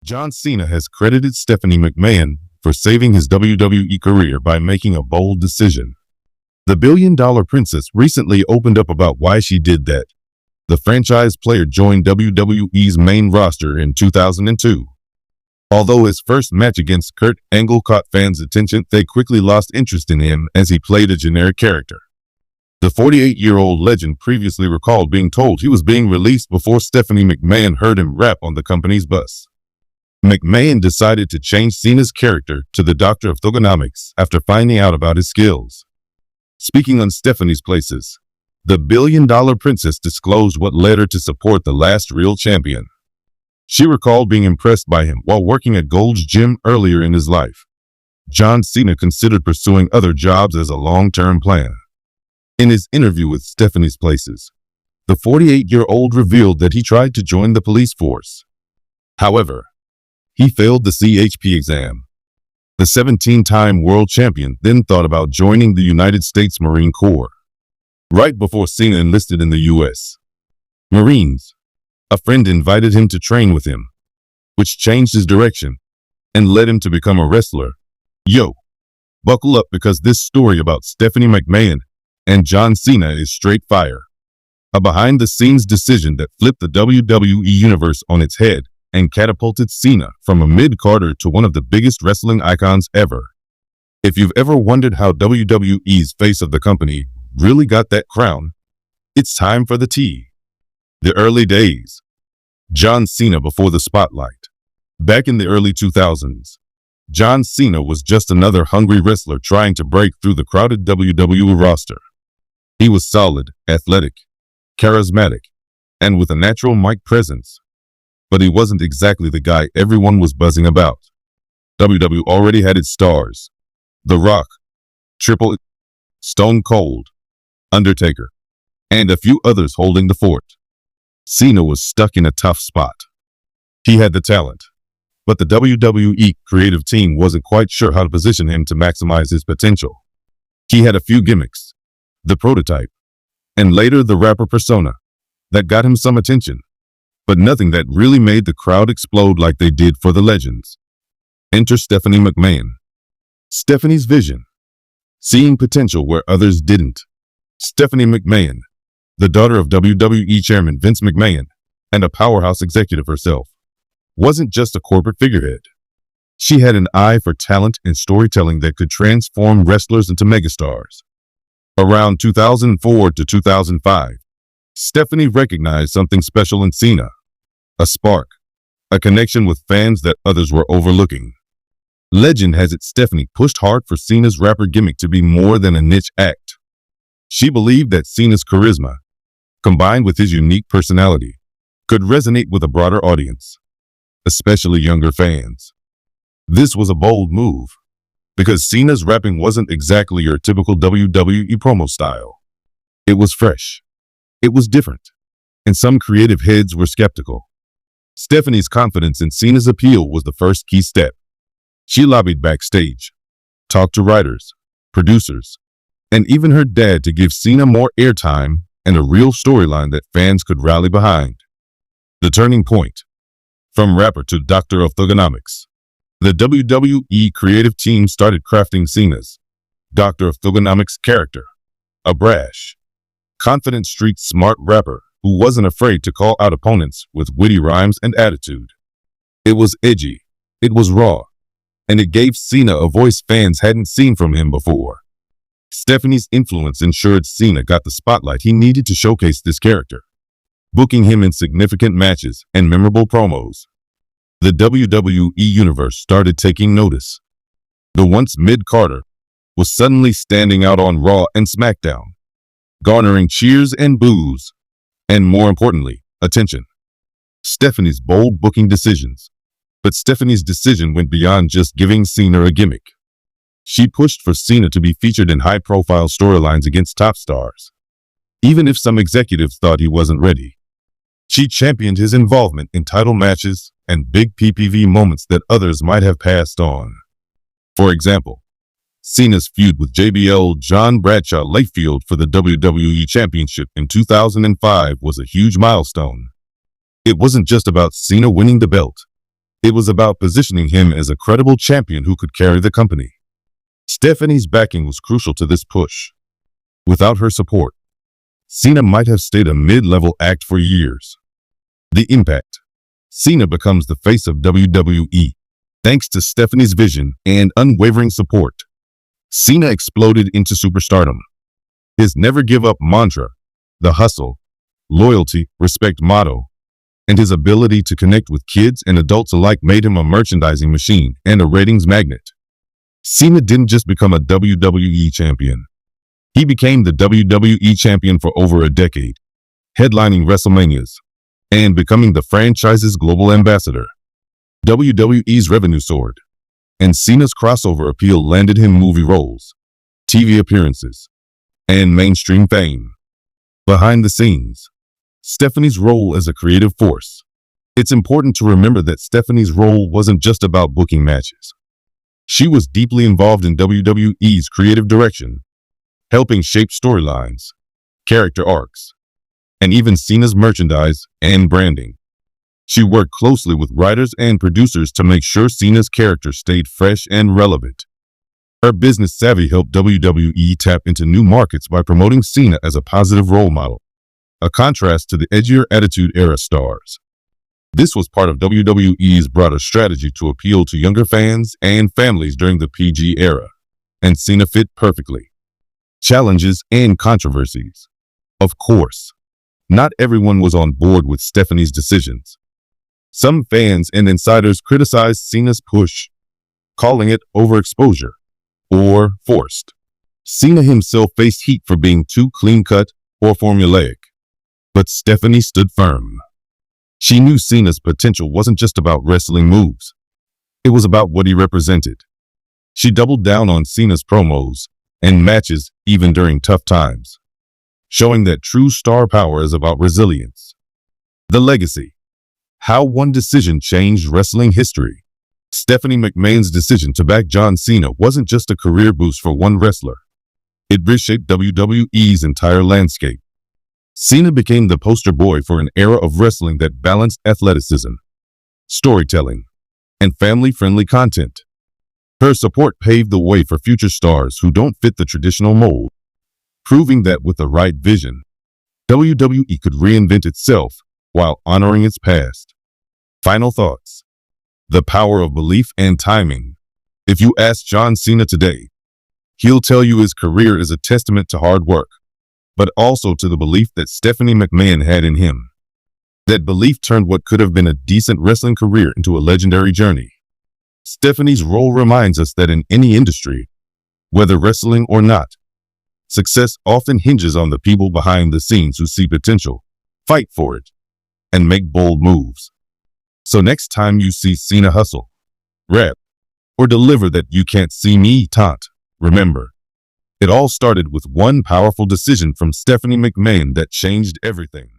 John Cena has credited Stephanie McMahon for saving his WWE career by making a bold decision. The billion-dollar princess recently opened up about why she did that. The franchise player joined WWE's main roster in 2002. Although his first match against Kurt Angle caught fans' attention, they quickly lost interest in him as he played a generic character. The 48-year-old legend previously recalled being told he was being released before Stephanie McMahon heard him rap on the company's bus. McMahon decided to change Cena's character to the Doctor of Thugonomics after finding out about his skills. Speaking on Stephanie's places, the billion-dollar princess disclosed what led her to support the last real champion. She recalled being impressed by him while working at Gold's Gym earlier in his life. John Cena considered pursuing other jobs as a long-term plan. In his interview with Stephanie's Places, the 48-year-old revealed that he tried to join the police force. However, he failed the CHP exam. The 17-time world champion then thought about joining the United States Marine Corps. Right before Cena enlisted in the U.S. Marines, a friend invited him to train with him, which changed his direction and led him to become a wrestler. Yo, buckle up because this story about Stephanie McMahon and John Cena is straight fire. A behind-the-scenes decision that flipped the WWE Universe on its head and catapulted Cena from a mid-carder to one of the biggest wrestling icons ever. If you've ever wondered how WWE's face of the company really got that crown, it's time for the tea. The early days. John Cena before the spotlight. Back in the early 2000s, John Cena was just another hungry wrestler trying to break through the crowded WWE roster. He was solid, athletic, charismatic, and with a natural mic presence. But he wasn't exactly the guy everyone was buzzing about. WWE already had its stars: The Rock, Triple H, Stone Cold, Undertaker, and a few others holding the fort. Cena was stuck in a tough spot. He had the talent, but the WWE creative team wasn't quite sure how to position him to maximize his potential. He had a few gimmicks, the prototype, and later the rapper persona, that got him some attention, but nothing that really made the crowd explode like they did for the legends. Enter Stephanie McMahon. Stephanie's vision. Seeing potential where others didn't. Stephanie McMahon, the daughter of WWE Chairman Vince McMahon and a powerhouse executive herself, wasn't just a corporate figurehead. She had an eye for talent and storytelling that could transform wrestlers into megastars. Around 2004 to 2005, Stephanie recognized something special in Cena. A spark, a connection with fans that others were overlooking. Legend has it Stephanie pushed hard for Cena's rapper gimmick to be more than a niche act. She believed that Cena's charisma, combined with his unique personality, could resonate with a broader audience, especially younger fans. This was a bold move, because Cena's rapping wasn't exactly your typical WWE promo style. It was fresh. It was different, and some creative heads were skeptical. Stephanie's confidence in Cena's appeal was the first key step. She lobbied backstage, talked to writers, producers, and even her dad to give Cena more airtime and a real storyline that fans could rally behind. The turning point. From rapper to Doctor of Thugonomics. The WWE creative team started crafting Cena's Doctor of Thugonomics character, a brash, confident street smart rapper who wasn't afraid to call out opponents with witty rhymes and attitude. It was edgy, it was raw, and it gave Cena a voice fans hadn't seen from him before. Stephanie's influence ensured Cena got the spotlight he needed to showcase this character, booking him in significant matches and memorable promos. The WWE Universe started taking notice. The once mid-carder was suddenly standing out on Raw and SmackDown, garnering cheers and boos, and more importantly, attention. Stephanie's bold booking decisions. But Stephanie's decision went beyond just giving Cena a gimmick. She pushed for Cena to be featured in high-profile storylines against top stars, even if some executives thought he wasn't ready. She championed his involvement in title matches and big PPV moments that others might have passed on. For example, Cena's feud with JBL John Bradshaw Layfield for the WWE Championship in 2005 was a huge milestone. It wasn't just about Cena winning the belt. It was about positioning him as a credible champion who could carry the company. Stephanie's backing was crucial to this push. Without her support, Cena might have stayed a mid-level act for years. The impact. Cena becomes the face of WWE. Thanks to Stephanie's vision and unwavering support, Cena exploded into superstardom. His never give up mantra, the hustle, loyalty, respect motto, and his ability to connect with kids and adults alike made him a merchandising machine and a ratings magnet. Cena didn't just become a WWE champion. He became the WWE champion for over a decade, headlining WrestleManias and becoming the franchise's global ambassador. WWE's revenue soared, and Cena's crossover appeal landed him movie roles, TV appearances, and mainstream fame. Behind the scenes, Stephanie's role as a creative force. It's important to remember that Stephanie's role wasn't just about booking matches. She was deeply involved in WWE's creative direction, helping shape storylines, character arcs, and even Cena's merchandise and branding. She worked closely with writers and producers to make sure Cena's character stayed fresh and relevant. Her business savvy helped WWE tap into new markets by promoting Cena as a positive role model, a contrast to the edgier Attitude Era stars. This was part of WWE's broader strategy to appeal to younger fans and families during the PG era, and Cena fit perfectly. Challenges and controversies. Of course, not everyone was on board with Stephanie's decisions. Some fans and insiders criticized Cena's push, calling it overexposure or forced. Cena himself faced heat for being too clean-cut or formulaic, but Stephanie stood firm. She knew Cena's potential wasn't just about wrestling moves. It was about what he represented. She doubled down on Cena's promos and matches even during tough times, showing that true star power is about resilience. The legacy. How one decision changed wrestling history. Stephanie McMahon's decision to back John Cena wasn't just a career boost for one wrestler. It reshaped WWE's entire landscape. Cena became the poster boy for an era of wrestling that balanced athleticism, storytelling, and family-friendly content. Her support paved the way for future stars who don't fit the traditional mold, proving that with the right vision, WWE could reinvent itself while honoring its past. Final thoughts. The power of belief and timing. If you ask John Cena today, he'll tell you his career is a testament to hard work, but also to the belief that Stephanie McMahon had in him. That belief turned what could have been a decent wrestling career into a legendary journey. Stephanie's role reminds us that in any industry, whether wrestling or not, success often hinges on the people behind the scenes who see potential, fight for it, and make bold moves. So next time you see Cena hustle, rap, or deliver that "you can't see me" taunt, remember, it all started with one powerful decision from Stephanie McMahon that changed everything.